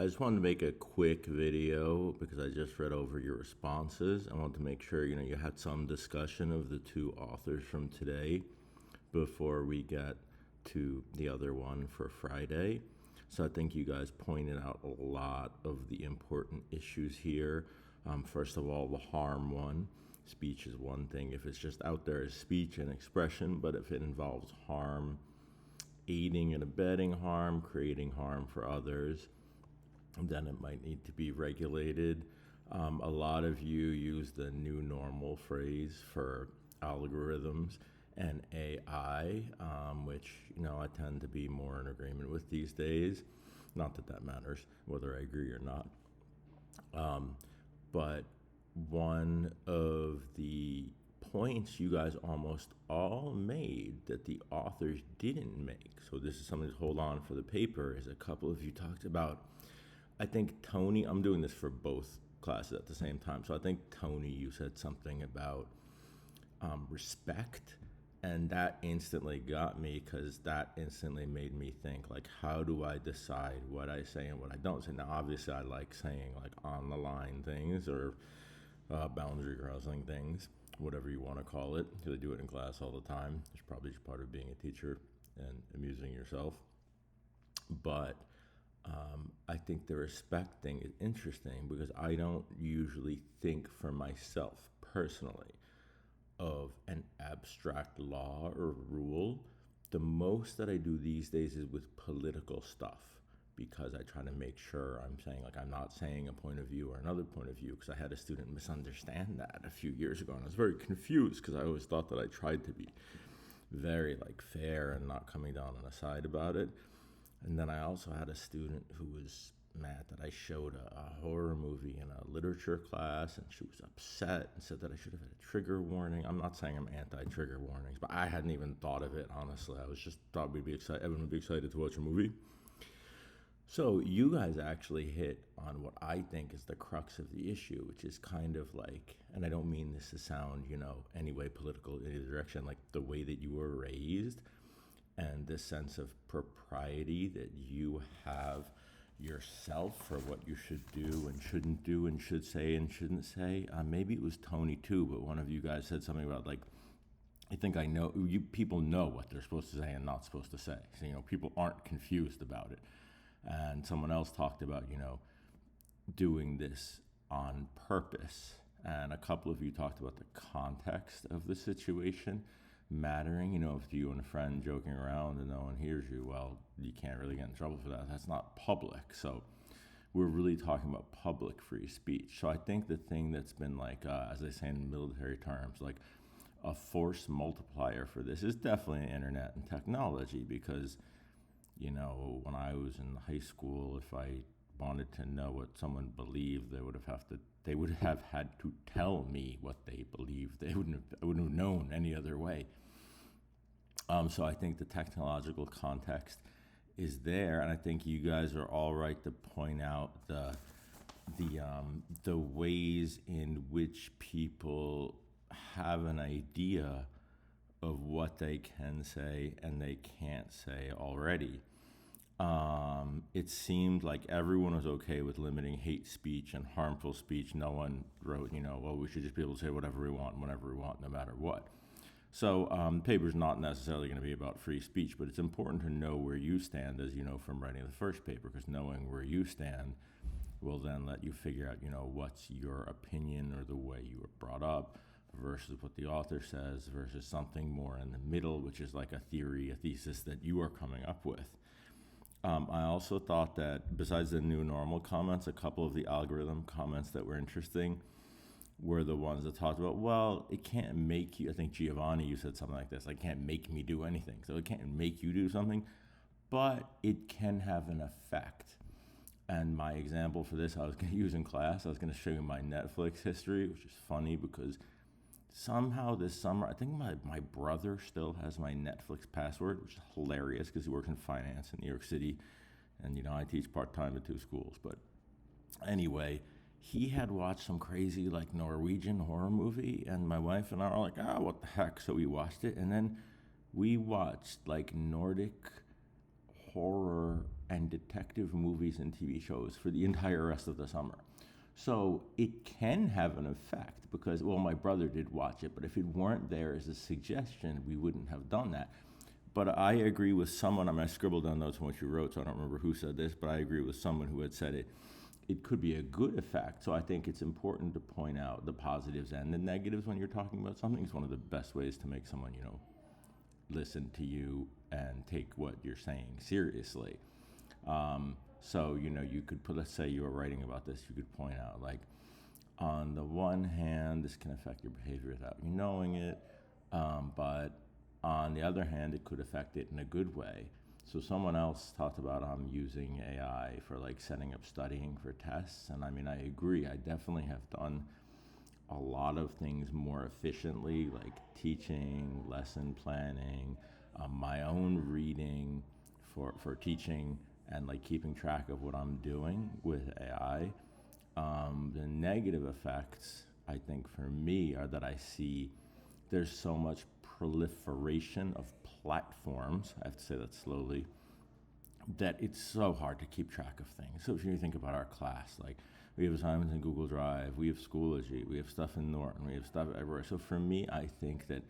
just wanted to make a quick video because I just read over your responses. I wanted to make sure you had some discussion of the two authors from today before we get to the other one for Friday. So I think you guys pointed out a lot of the important issues here. First of all, the harm one. Speech is one thing if it's just out there as speech and expression, but if it involves harm, aiding and abetting harm, creating harm for others, then it might need to be regulated. A lot of you use the new normal phrase for algorithms and AI, which, I tend to be more in agreement with these days. Not that that matters, whether I agree or not. But one of the points you guys almost all made that the authors didn't make, so this is something to hold on for the paper, is a couple of you talked about, I think Tony, I'm doing this for both classes at the same time, so I think Tony, you said something about respect, and that instantly got me because that instantly made me think, like, how do I decide what I say and what I don't say? Now, obviously, I like saying, like, on the line things or boundary crossing things, whatever you want to call it, because I do it in class all the time. It's probably just part of being a teacher and amusing yourself. But I think the respect thing is interesting because I don't usually think for myself personally of an abstract law or rule. The most that I do these days is with political stuff, because I try to make sure I'm saying, like, I'm not saying a point of view or another point of view, because I had a student misunderstand that a few years ago, and I was very confused because I always thought that I tried to be very, like, fair and not coming down on a side about it. And then I also had a student who was mad that I showed a horror movie in a literature class, and she was upset and said that I should have had a trigger warning. I'm not saying I'm anti-trigger warnings, but I hadn't even thought of it, honestly. I was just thought we'd be excited. Everyone would be excited to watch a movie. So you guys actually hit on what I think is the crux of the issue, which is kind of like, and I don't mean this to sound, any way political in either direction, like the way that you were raised and this sense of propriety that you have yourself for what you should do and shouldn't do and should say and shouldn't say. Maybe it was Tony too, but one of you guys said something about, like, I think I know, people know what they're supposed to say and not supposed to say. So, people aren't confused about it. And someone else talked about, doing this on purpose. And a couple of you talked about the context of the situation mattering. If you and a friend joking around and no one hears you, well, you can't really get in trouble for that. That's not public. So we're really talking about public free speech. So I think the thing that's been, like, as they say in military terms, like a force multiplier for this is definitely the internet and technology, because when I was in high school, if I wanted to know what someone believed, they would have had to tell me what they believed. I wouldn't have known any other way. So I think the technological context is there, and I think you guys are all right to point out the ways in which people have an idea of what they can say and they can't say already. It seemed like everyone was okay with limiting hate speech and harmful speech. No one wrote, well, we should just be able to say whatever we want, whenever we want, no matter what. So paper's not necessarily going to be about free speech, but it's important to know where you stand, as you know from writing the first paper, because knowing where you stand will then let you figure out, what's your opinion or the way you were brought up versus what the author says versus something more in the middle, which is like a theory, a thesis that you are coming up with. I also thought that besides the new normal comments, a couple of the algorithm comments that were interesting were the ones that talked about, well, it can't make you, I think Giovanni, you said something like this, like, can't make me do anything. So it can't make you do something, but it can have an effect. And my example for this, I was going to use in class, I was going to show you my Netflix history, which is funny because somehow this summer, I think my brother still has my Netflix password, which is hilarious because he works in finance in New York City. And, I teach part-time at 2 schools. But anyway, he had watched some crazy, like, Norwegian horror movie. And my wife and I are like, what the heck? So we watched it. And then we watched, like, Nordic horror and detective movies and TV shows for the entire rest of the summer. So it can have an effect because, well, my brother did watch it, but if it weren't there as a suggestion, we wouldn't have done that. But I agree with someone, I mean, I scribbled down notes on what you wrote, so I don't remember who said this, but I agree with someone who had said it could be a good effect. So I think it's important to point out the positives and the negatives when you're talking about something. It's one of the best ways to make someone, listen to you and take what you're saying seriously. So, you could put, let's say you were writing about this, you could point out, like, on the one hand, this can affect your behavior without you knowing it, but on the other hand, it could affect it in a good way. So someone else talked about using AI for like setting up studying for tests, and I mean, I agree. I definitely have done a lot of things more efficiently, like teaching, lesson planning, my own reading for teaching, and like keeping track of what I'm doing with AI. The negative effects, I think for me, are that I see there's so much proliferation of platforms, I have to say that slowly, that it's so hard to keep track of things. So if you think about our class, like we have assignments in Google Drive, we have Schoology, we have stuff in Norton, we have stuff everywhere. So for me, I think that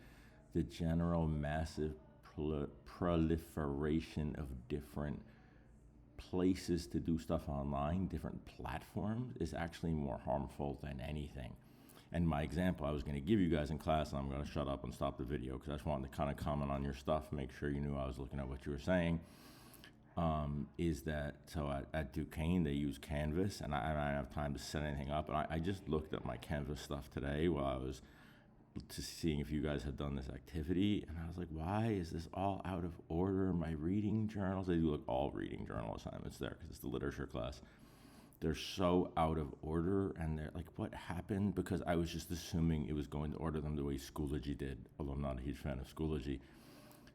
the general massive proliferation of different places to do stuff online, different platforms, is actually more harmful than anything. And my example I was going to give you guys in class, and I'm going to shut up and stop the video because I just wanted to kind of comment on your stuff, make sure you knew I was looking at what you were saying, is that, so at Duquesne, they use Canvas, and I don't have time to set anything up. And I just looked at my Canvas stuff today while I was seeing if you guys had done this activity, and I was like, why is this all out of order? My reading journals, they do like all reading journal assignments there because it's the literature class. They're so out of order, and they're like, what happened? Because I was just assuming it was going to order them the way Schoology did, although I'm not a huge fan of Schoology.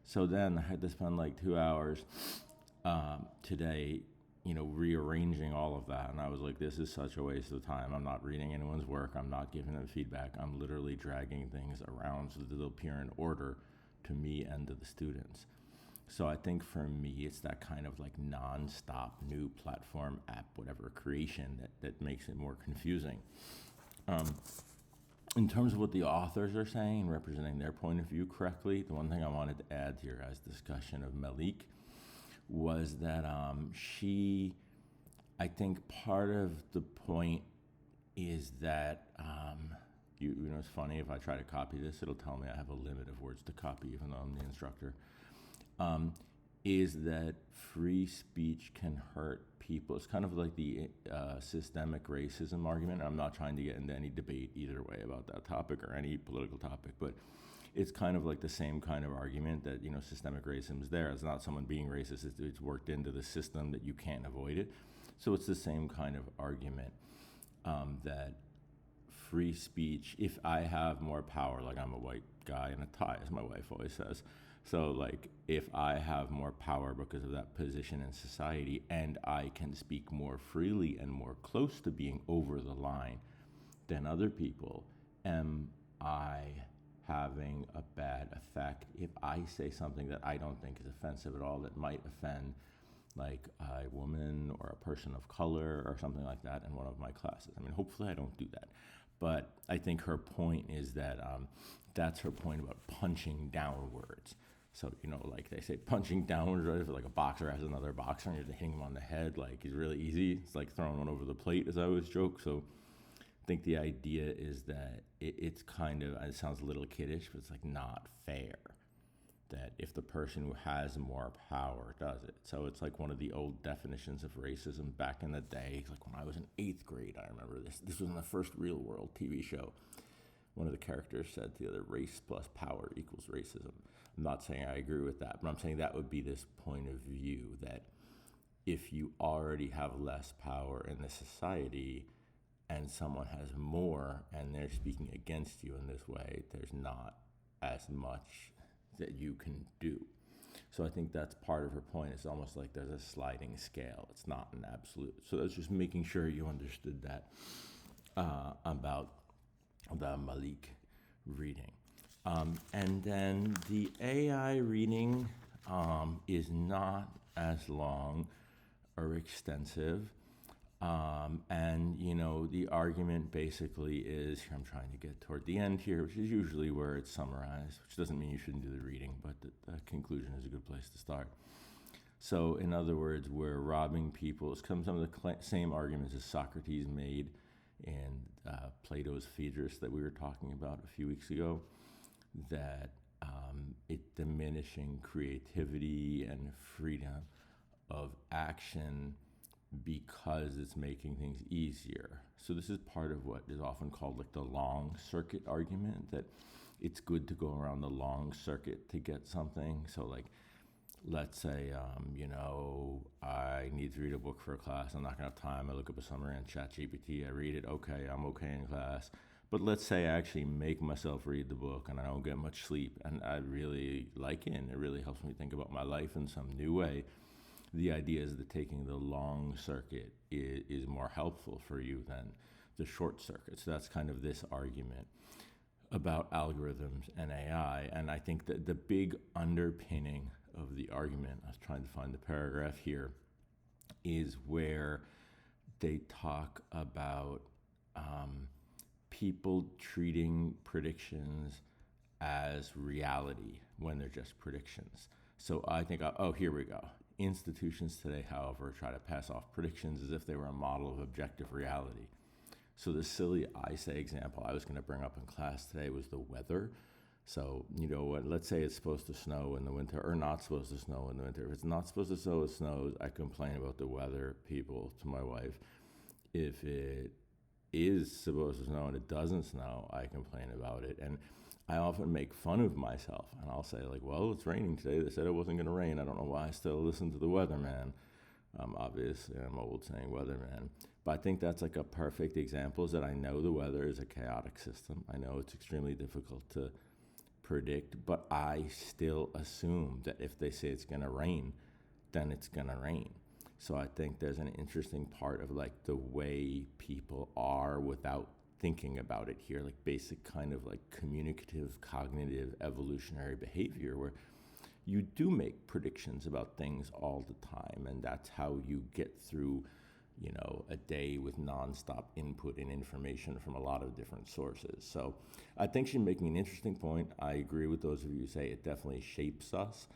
So then I had to spend like 2 hours today, rearranging all of that. And I was like, this is such a waste of time. I'm not reading anyone's work. I'm not giving them feedback. I'm literally dragging things around so that they'll appear in order to me and to the students. So I think for me, it's that kind of like non-stop new platform, app, whatever creation that makes it more confusing. In terms of what the authors are saying, representing their point of view correctly, the one thing I wanted to add to your guys' discussion of Malik was that I think part of the point is that, it's funny, if I try to copy this, it'll tell me I have a limit of words to copy even though I'm the instructor. Is that free speech can hurt people. It's kind of like the systemic racism argument. I'm not trying to get into any debate either way about that topic or any political topic, but it's kind of like the same kind of argument that, systemic racism is there. It's not someone being racist, it's worked into the system that you can't avoid it. So it's the same kind of argument that free speech, if I have more power, like I'm a white guy in a tie, as my wife always says, so like if I have more power because of that position in society and I can speak more freely and more close to being over the line than other people, am I having a bad effect if I say something that I don't think is offensive at all that might offend like a woman or a person of color or something like that in one of my classes? I mean, hopefully I don't do that. But I think her point is that that's her point about punching downwards. So, like they say, punching downwards, right? If like a boxer has another boxer and you're hitting him on the head, like it's really easy. It's like throwing one over the plate, as I always joke. So I think the idea is that it's kind of, it sounds a little kiddish, but it's like not fair that if the person who has more power does it. So it's like one of the old definitions of racism back in the day. Like when I was in 8th grade, I remember this. This was in the first Real World TV show. One of the characters said to the other, race plus power equals racism. I'm not saying I agree with that, but I'm saying that would be this point of view that if you already have less power in the society and someone has more and they're speaking against you in this way, there's not as much that you can do. So I think that's part of her point. It's almost like there's a sliding scale. It's not an absolute. So that's just making sure you understood that about the Malik reading. And then the AI reading is not as long, are extensive. And, the argument basically is, here I'm trying to get toward the end here, which is usually where it's summarized, which doesn't mean you shouldn't do the reading, but the conclusion is a good place to start. So, in other words, we're robbing people. It's some of the same arguments as Socrates made in Plato's Phaedrus that we were talking about a few weeks ago, that it diminishing creativity and freedom of action because it's making things easier. So this is part of what is often called like the long circuit argument, that it's good to go around the long circuit to get something. So like, let's say, I need to read a book for a class. I'm not gonna have time. I look up a summary on ChatGPT. I read it. Okay, I'm okay in class. But let's say I actually make myself read the book and I don't get much sleep and I really like it and it really helps me think about my life in some new way. The idea is that taking the long circuit is more helpful for you than the short circuit. So that's kind of this argument about algorithms and AI. And I think that the big underpinning of the argument, I was trying to find the paragraph here, is where they talk about people treating predictions as reality when they're just predictions. So I think, here we go. Institutions today, however, try to pass off predictions as if they were a model of objective reality. So the silly I say example I was going to bring up in class today was the weather. So, let's say it's supposed to snow in the winter or not supposed to snow in the winter. If it's not supposed to snow, it snows. I complain about the weather people to my wife. If it is supposed to snow and it doesn't snow, I complain about it. And I often make fun of myself and I'll say like, well, it's raining today. They said it wasn't going to rain. I don't know why I still listen to the weatherman. Obviously, I'm old saying weatherman. But I think that's like a perfect example, is that I know the weather is a chaotic system. I know it's extremely difficult to predict, but I still assume that if they say it's going to rain, then it's going to rain. So I think there's an interesting part of like the way people are without thinking about it here, like basic kind of like communicative, cognitive, evolutionary behavior, where you do make predictions about things all the time, and that's how you get through, a day with nonstop input and information from a lot of different sources. So I think she's making an interesting point. I agree with those of you who say it definitely shapes us.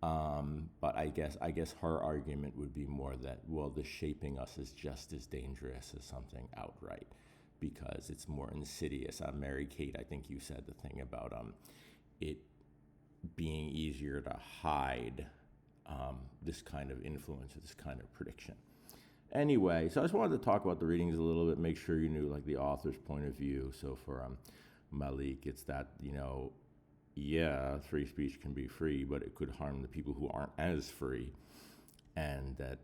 But I guess her argument would be more that, well, the shaping us is just as dangerous as something outright, because it's more insidious. Mary Kate, I think you said the thing about it being easier to hide this kind of influence or this kind of prediction. Anyway, so I just wanted to talk about the readings a little bit, make sure you knew like the author's point of view. So for Malik, it's that, free speech can be free, but it could harm the people who aren't as free. And that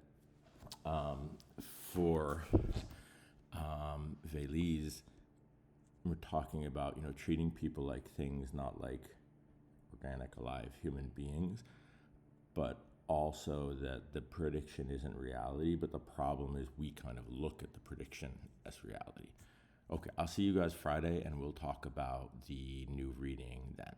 for Veliz, we're talking about, treating people like things, not like organic, alive human beings, but also that the prediction isn't reality, but the problem is we kind of look at the prediction as reality. Okay, I'll see you guys Friday, and we'll talk about the new reading then.